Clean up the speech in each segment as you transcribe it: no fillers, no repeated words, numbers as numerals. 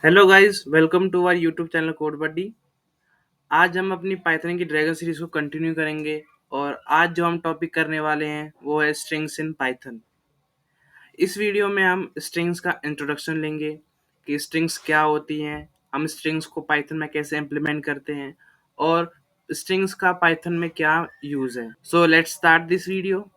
Hello guys, welcome to our YouTube channel code buddy. आज हम अपनी पाइथन की ड्रैगन सीरीज को कंटिन्यू करेंगे और आज जो हम टॉपिक करने वाले हैं वो है स्ट्रिंग्स इन पाइथन। इस वीडियो में हम स्ट्रिंग्स का इंट्रोडक्शन लेंगे कि स्ट्रिंग्स क्या होती हैं, हम स्ट्रिंग्स को पाइथन में कैसे इम्प्लीमेंट करते हैं और स्ट्रिंग्स का पाइथन में क्या यूज़ है। So let's start this video.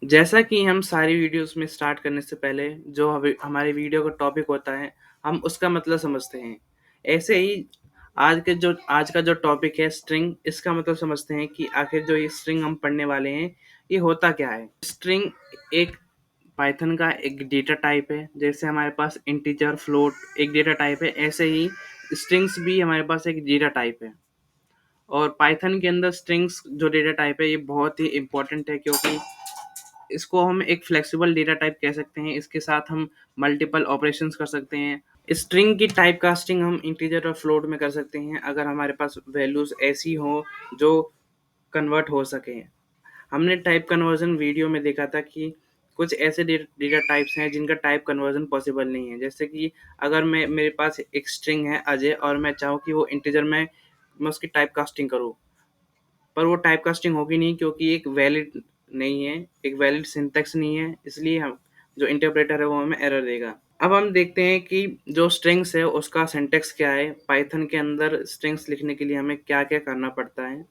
जैसा कि हम सारी वीडियोस में स्टार्ट करने से पहले जो हमारे वीडियो का टॉपिक होता है हम उसका मतलब समझते हैं। ऐसे ही आज का जो टॉपिक है स्ट्रिंग, इसका मतलब समझते हैं कि आखिर जो ये स्ट्रिंग हम पढ़ने वाले हैं ये होता क्या है। स्ट्रिंग एक पाइथन का एक डेटा टाइप है। जैसे हमारे पास इंटीजर फ्लोट एक डेटा टाइप है, ऐसे ही स्ट्रिंग्स भी हमारे पास एक डेटा टाइप है। और पाइथन के अंदर स्ट्रिंग्स जो डेटा टाइप है ये बहुत ही इंपॉर्टेंट है, क्योंकि इसको हम एक फ्लेक्सिबल डेटा टाइप कह सकते हैं। इसके साथ हम मल्टीपल ऑपरेशंस कर सकते हैं। स्ट्रिंग की टाइप कास्टिंग हम इंटीजर और फ्लोट में कर सकते हैं अगर हमारे पास वैल्यूज ऐसी हो जो कन्वर्ट हो सके। हमने टाइप कन्वर्जन वीडियो में देखा था कि कुछ ऐसे डेटा टाइप्स हैं जिनका टाइप कन्वर्जन पॉसिबल नहीं है। जैसे कि अगर मेरे पास एक स्ट्रिंग है अजय और मैं चाहूँ कि वो इंटीजर में मैं उसकी टाइप कास्टिंग करूँ, पर वो टाइप कास्टिंग होगी नहीं क्योंकि एक वैलिड नहीं है, एक वैलिड सिंटैक्स नहीं है। इसलिए हम जो इंटरप्रेटर है वो हमें एरर देगा। अब हम देखते हैं कि जो स्ट्रिंग्स है उसका सिंटैक्स क्या है। पाइथन के अंदर स्ट्रिंग्स लिखने के लिए हमें क्या क्या करना पड़ता है।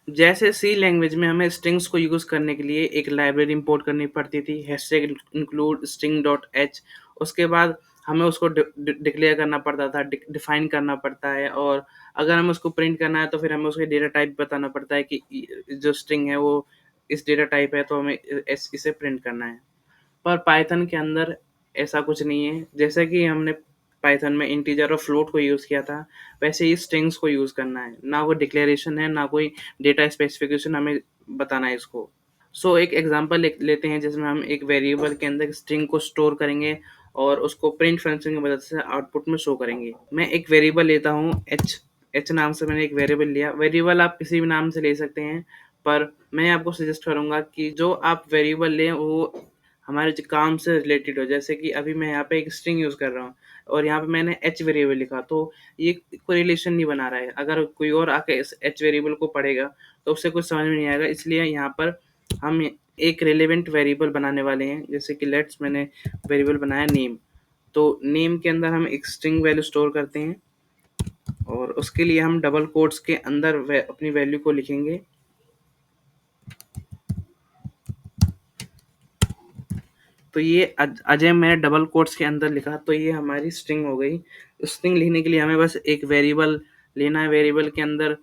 जैसे सी लैंग्वेज में हमें स्ट्रिंग्स को यूज़ करने के लिए एक लाइब्रेरी इंपोर्ट करनी पड़ती थी, hashtag include string dot H. उसके बाद हमें उसको डिक्लेयर करना पड़ता था, डिफाइन करना पड़ता है। और अगर हमें उसको प्रिंट करना है तो फिर हमें उसके डेटा टाइप बताना पड़ता है कि जो स्ट्रिंग है वो इस डेटा टाइप है, तो हमें इसे प्रिंट करना है। पर पाइथन के अंदर ऐसा कुछ नहीं है। जैसे कि हमने पाइथन में इंटीजर और फ्लोट को यूज़ किया था, वैसे ही स्ट्रिंग्स को यूज़ करना है। ना कोई डिक्लेरेशन है, ना कोई डेटा स्पेसिफिकेशन हमें बताना है इसको। एक एग्जांपल लेते हैं जिसमें हम एक वेरिएबल के अंदर स्ट्रिंग को स्टोर करेंगे और उसको प्रिंट फंक्शन की मदद से आउटपुट में शो करेंगे। मैं एक वेरिएबल लेता हूँ एच। एच नाम से मैंने एक वेरिएबल लिया। वेरिएबल आप किसी भी नाम से ले सकते हैं, पर मैं आपको सजेस्ट करूँगा कि जो आप वेरिएबल लें वो हमारे काम से रिलेटेड हो। जैसे कि अभी मैं यहाँ पे एक स्ट्रिंग यूज़ कर रहा हूँ और यहाँ पे मैंने एच वेरिएबल लिखा, तो ये कोई रिलेशन नहीं बना रहा है। अगर कोई और आके इस एच वेरिएबल को पढ़ेगा तो उससे कुछ समझ में नहीं आएगा। इसलिए यहाँ पर हम एक रिलेवेंट वेरिएबल बनाने वाले हैं। जैसे कि लेट्स मैंने वेरिएबल बनाया नेम, तो नेम के अंदर हम एक स्ट्रिंग वैल्यू स्टोर करते हैं और उसके लिए हम डबल कोट्स के अंदर अपनी वैल्यू को लिखेंगे। तो ये अजय मैंने डबल कोट्स के अंदर लिखा, तो ये हमारी स्ट्रिंग हो गई। स्ट्रिंग लिखने के लिए हमें बस एक वेरिएबल लेना है, वेरिएबल के अंदर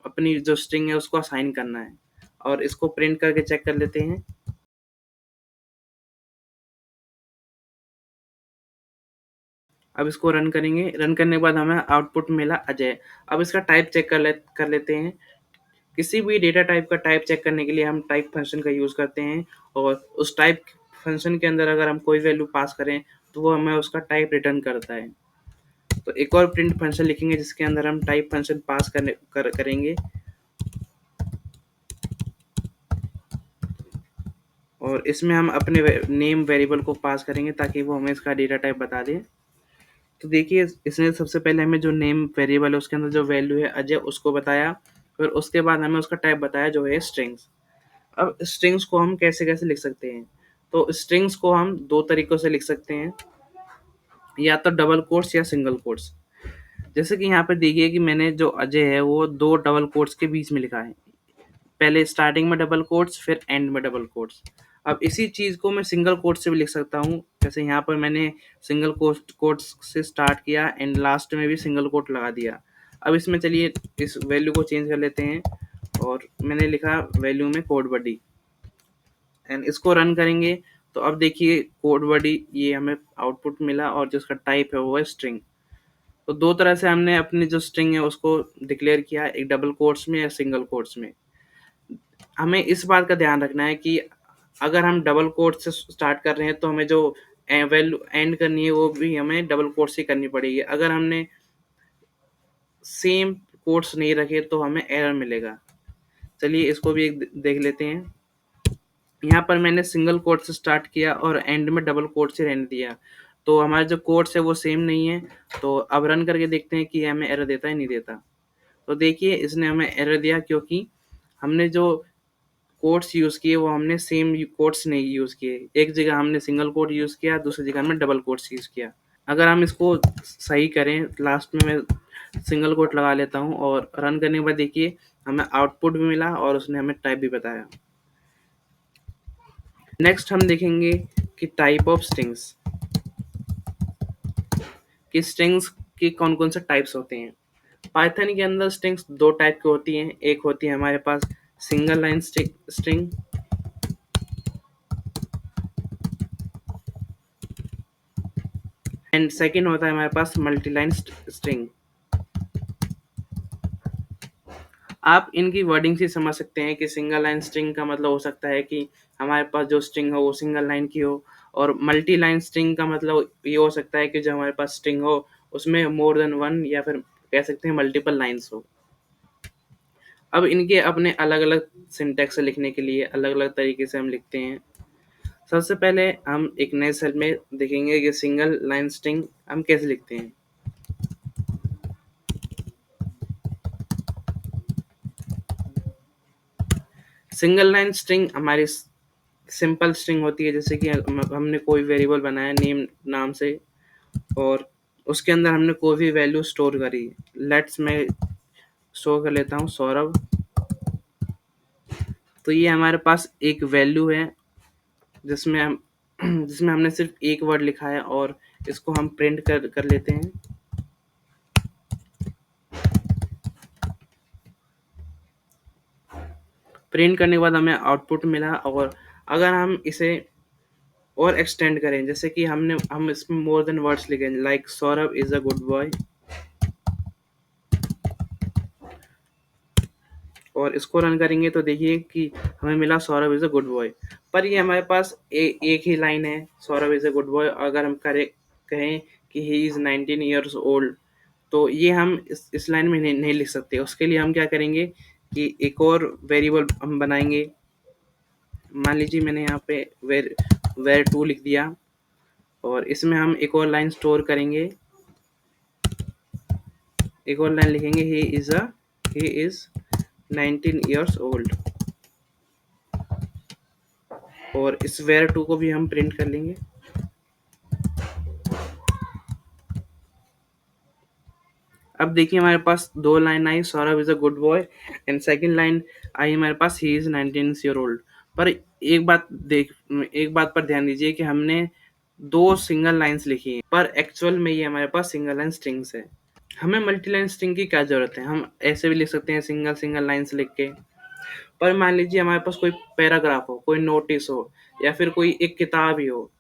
अपनी जो स्ट्रिंग है उसको असाइन करना है और इसको प्रिंट करके चेक कर लेते हैं। अब इसको रन करेंगे। रन करने के बाद हमें आउटपुट मिला अजय। अब इसका टाइप चेक कर लेते हैं। किसी भी डेटा टाइप का टाइप चेक करने के लिए हम टाइप फंक्शन का यूज़ करते हैं और उस टाइप फंक्शन के अंदर अगर हम कोई वैल्यू पास करें तो वो हमें उसका टाइप रिटर्न करता है। तो एक और प्रिंट फंक्शन लिखेंगे जिसके अंदर हम टाइप फंक्शन पास करेंगे और इसमें हम अपने नेम वेरिएबल को पास करेंगे ताकि वो हमें इसका डेटा टाइप बता दे। तो देखिए, इसने सबसे पहले हमें जो नेम वेरिएबल है उसके अंदर जो वैल्यू है अजय उसको बताया, फिर उसके बाद हमें उसका टाइप बताया जो है स्ट्रिंग्स। अब स्ट्रिंग्स को हम कैसे कैसे लिख सकते हैं। तो स्ट्रिंग्स को हम दो तरीकों से लिख सकते हैं, या तो डबल कोट्स या सिंगल कोट्स। जैसे कि यहाँ पे देखिए कि मैंने जो अजय है वो दो डबल कोट्स के बीच में लिखा है। पहले स्टार्टिंग में डबल कोट्स, फिर एंड में डबल कोट्स। अब इसी चीज़ को मैं सिंगल कोट से भी लिख सकता हूँ। जैसे यहाँ पर मैंने सिंगल कोट्स से स्टार्ट किया एंड लास्ट में भी सिंगल कोट लगा दिया। अब इसमें चलिए इस वैल्यू को चेंज कर लेते हैं और मैंने लिखा वैल्यू में कोड बडी एंड इसको रन करेंगे। तो अब देखिए कोड बडी ये हमें आउटपुट मिला और जो उसका टाइप है वो है स्ट्रिंग। तो दो तरह से हमने अपनी जो स्ट्रिंग है उसको डिक्लेयर किया, एक डबल कोट्स में या सिंगल कोट्स में। हमें इस बात का ध्यान रखना है कि अगर हम डबल कोट से स्टार्ट कर रहे हैं तो हमें जो वैल्यू एंड करनी है वो भी हमें डबल कोट से करनी पड़ेगी। अगर हमने सेम कोट्स नहीं रखे तो हमें एरर मिलेगा। चलिए इसको भी एक देख लेते हैं। यहाँ पर मैंने सिंगल कोट से स्टार्ट किया और एंड में डबल कोट से रहने दिया। तो हमारे जो कोट्स है वो सेम नहीं है। तो अब रन करके देखते हैं कि ये हमें एरर देता है नहीं देता। तो देखिए इसने हमें एरर दिया क्योंकि हमने जो कोट्स यूज़ किए वो हमने सेम कोट्स नहीं यूज़ किए। एक जगह हमने सिंगल कोट यूज़ किया, दूसरी जगह हमने डबल कोट्स यूज़ किया। अगर हम इसको सही करें, लास्ट में मैं सिंगल कोट लगा लेता हूँ और रन करने के बाद देखिए हमें आउटपुट भी मिला और उसने हमें टाइप भी बताया। नेक्स्ट हम देखेंगे कि टाइप ऑफ स्ट्रिंग्स, कि स्ट्रिंग्स के कौन-कौन से टाइप्स होते हैं। पाइथन के अंदर स्ट्रिंग्स 2 टाइप की होती हैं। एक होती है हमारे पास single line string and second होता है हमारे पास मल्टी लाइन स्ट्रिंग। आप इनकी वर्डिंग से समझ सकते हैं कि सिंगल लाइन स्ट्रिंग का मतलब हो सकता है कि हमारे पास जो स्ट्रिंग हो वो सिंगल लाइन की हो, और मल्टी लाइन स्ट्रिंग का मतलब ये हो सकता है कि जो हमारे पास स्ट्रिंग हो उसमें मोर देन वन या फिर कह सकते हैं मल्टीपल लाइन्स हो। अब इनके अपने अलग-अलग सिंटैक्स लिखने के लिए अलग-अलग तरीके से हम लिखते हैं। सबसे पहले हम एक नए सेल में देखेंगे कि सिंगल लाइन स्ट्रिंग हम कैसे लिखते हैं। सिंगल लाइन स्ट्रिंग हमारी सिंपल स्ट्रिंग होती है, जैसे कि हमने कोई वेरिएबल बनाया नेम नाम से और उसके अंदर हमने कोई भी वैल्यू स्टोर करी। लेट्स मैं स्टोर कर लेता हूँ सौरभ। तो ये हमारे पास एक वैल्यू है जिसमें हम जिसमें हमने सिर्फ एक वर्ड लिखा है और इसको हम प्रिंट कर लेते हैं। प्रिंट करने के बाद हमें आउटपुट मिला, और अगर हम इसे और एक्सटेंड करें, जैसे कि हम इसमें मोर देन वर्ड्स लिखें like Saurabh is a good boy, और इसको रन करेंगे तो देखिए कि हमें मिला Saurabh is a good boy. पर ये हमारे पास एक ही लाइन है Saurabh is a good boy. अगर हम कहें कि ही इज 19 ईयर्स ओल्ड, तो ये हम इस लाइन में नहीं लिख सकते। उसके लिए हम क्या करेंगे कि एक और वेरिएबल हम बनाएंगे। मान लीजिए मैंने यहाँ पे वेर टू लिख दिया और इसमें हम एक और लाइन स्टोर करेंगे। एक और लाइन लिखेंगे ही इज 19 ईयर्स ओल्ड, और इस वेर टू को भी हम प्रिंट कर लेंगे। अब देखिए हमारे पास दो लाइन आई, Saurabh is a good boy, and second line आई हमारे पास ही इज 19 ईयर ओल्ड। पर एक बात पर ध्यान दीजिए कि हमने दो सिंगल लाइंस लिखी हैं, पर एक्चुअल में ये हमारे पास सिंगल लाइन स्ट्रिंग्स है। हमें मल्टी लाइन स्ट्रिंग की क्या जरूरत है, हम ऐसे भी लिख सकते हैं सिंगल सिंगल लाइंस लिख के। पर मान लीजिए हमारे पास कोई पैराग्राफ हो, कोई नोटिस हो, या फिर कोई एक किताब ही हो।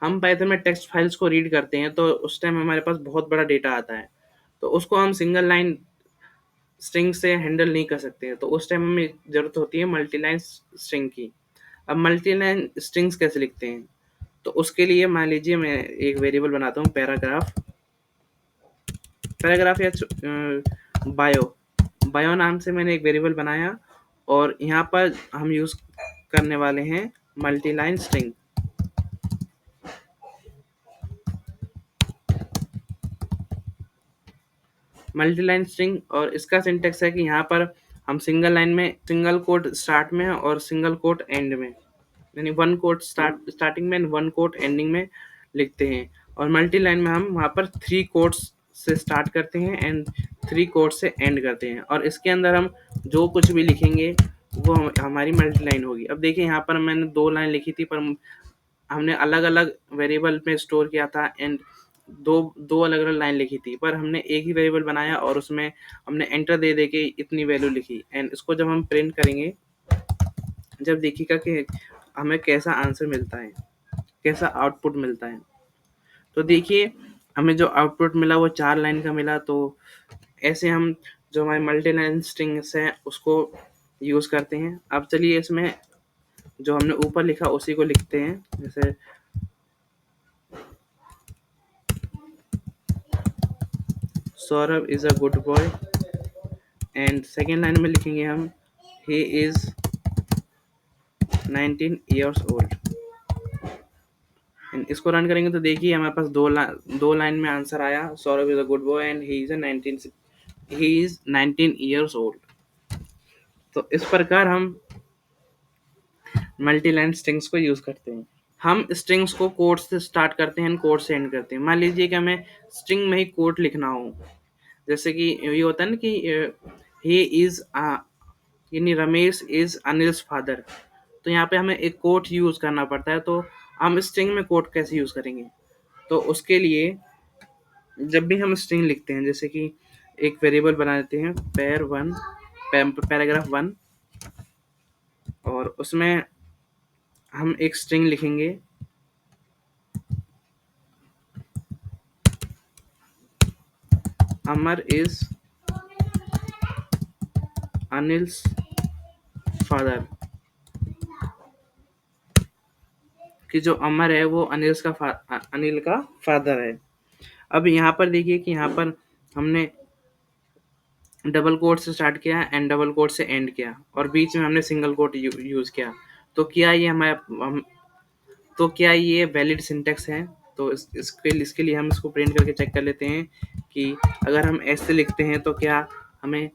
हम पाइथन में टेक्स्ट फाइल्स को रीड करते हैं तो उस टाइम हमारे पास बहुत बड़ा डेटा आता है, तो उसको हम सिंगल लाइन स्ट्रिंग से हैंडल नहीं कर सकते हैं। तो उस टाइम हमें ज़रूरत होती है मल्टी लाइन स्ट्रिंग की। अब मल्टी लाइन स्ट्रिंग्स कैसे लिखते हैं, तो उसके लिए मान लीजिए मैं एक वेरिएबल बनाता हूँ पैराग्राफ। पैराग्राफ या बायो बायो नाम से मैंने एक वेरिएबल बनाया, और यहाँ पर हम यूज़ करने वाले हैं multi line string. Multi line string, और इसका सिंटेक्स है कि यहाँ पर हम सिंगल लाइन में सिंगल कोट स्टार्ट में और सिंगल कोट एंड में, यानी वन कोट स्टार्टिंग में वन कोट एंडिंग में लिखते हैं। और मल्टी लाइन में हम वहाँ पर थ्री कोट्स से स्टार्ट करते हैं एंड थ्री कोट्स से एंड करते हैं, और इसके अंदर हम जो कुछ भी लिखेंगे वो हमारी मल्टी लाइन होगी। अब देखिए यहाँ पर मैंने दो लाइन लिखी थी, पर हमने अलग अलग वेरिएबल में स्टोर किया था एंड दो दो अलग अलग लाइन लिखी थी, पर हमने एक ही वेरिएबल बनाया और उसमें हमने एंटर दे दे के इतनी वैल्यू लिखी। एंड इसको जब हम प्रिंट करेंगे, जब देखिएगा कि हमें कैसा आंसर मिलता है, कैसा आउटपुट मिलता है। तो देखिए हमें जो आउटपुट मिला वो 4 लाइन का मिला। तो ऐसे हम जो हमारे मल्टी लाइन स्ट्रिंग्स हैं उसको यूज़ करते हैं। अब चलिए इसमें जो हमने ऊपर लिखा उसी को लिखते हैं। जैसे Saurabh is a good boy, and second line में लिखेंगे हम ही इज़ 19 ईयर्स ओल्ड। इसको रन करेंगे तो देखिए हमारे पास दो लाइन में आंसर आया, Saurabh is a good boy and he is 19 years old. तो इस प्रकार हम मल्टी लाइन स्ट्रिंग्स को यूज करते हैं। हम स्ट्रिंग्स को कोट से स्टार्ट करते हैं, कोट से एंड करते हैं। मान लीजिए कि हमें स्ट्रिंग में ही कोट लिखना हो, जैसे कि ये होता है ना कि ही इज यानी रमेश इज अनिल्स फादर, तो यहाँ पे हमें एक कोट यूज करना पड़ता है। तो हम स्ट्रिंग में कोट कैसे यूज करेंगे? तो उसके लिए जब भी हम स्ट्रिंग लिखते हैं, जैसे कि एक वेरिएबल बना देते हैं पैराग्राफ 1, और उसमें हम एक स्ट्रिंग लिखेंगे अमर इज अनिल्स फादर, कि जो अमर है वो अनिल का फादर है। अब यहाँ पर देखिए कि यहाँ पर हमने डबल कोट से स्टार्ट किया एंड डबल कोट से एंड किया, और बीच में हमने सिंगल कोट यूज किया। तो क्या ये तो क्या ये वैलिड सिंटेक्स है? तो इसके लिए हम इसको प्रिंट करके चेक कर लेते हैं कि अगर हम ऐसे लिखते हैं तो क्या हमें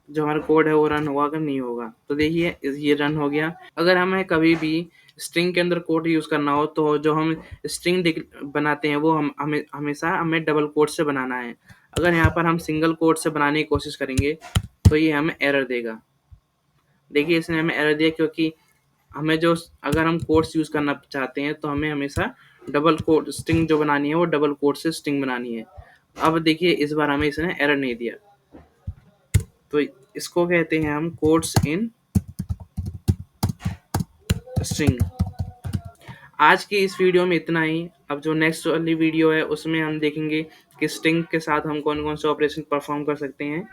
जो हमारा कोड है वो रन होगा कि नहीं होगा। तो देखिए ये रन हो गया। अगर हमें कभी भी स्ट्रिंग के अंदर कोड यूज करना हो तो जो हम स्ट्रिंग बनाते हैं वो हम हमेशा हमें डबल कोट से बनाना है। अगर यहाँ पर हम सिंगल कोट से बनाने की कोशिश करेंगे तो ये हमें एरर देगा। देखिए इसने हमें एरर दिया क्योंकि हमें जो अगर हम कोट्स यूज करना चाहते हैं तो हमें हमेशा डबल कोट स्ट्रिंग जो बनानी है वो डबल कोट से स्ट्रिंग बनानी है। अब देखिए इस बार हमें इसने एरर नहीं दिया। तो इसको कहते हैं हम कोट्स इन स्ट्रिंग। आज की इस वीडियो में इतना ही। अब जो नेक्स्ट वाली वीडियो है उसमें हम देखेंगे कि स्ट्रिंग के साथ हम कौन कौन से ऑपरेशन परफॉर्म कर सकते हैं।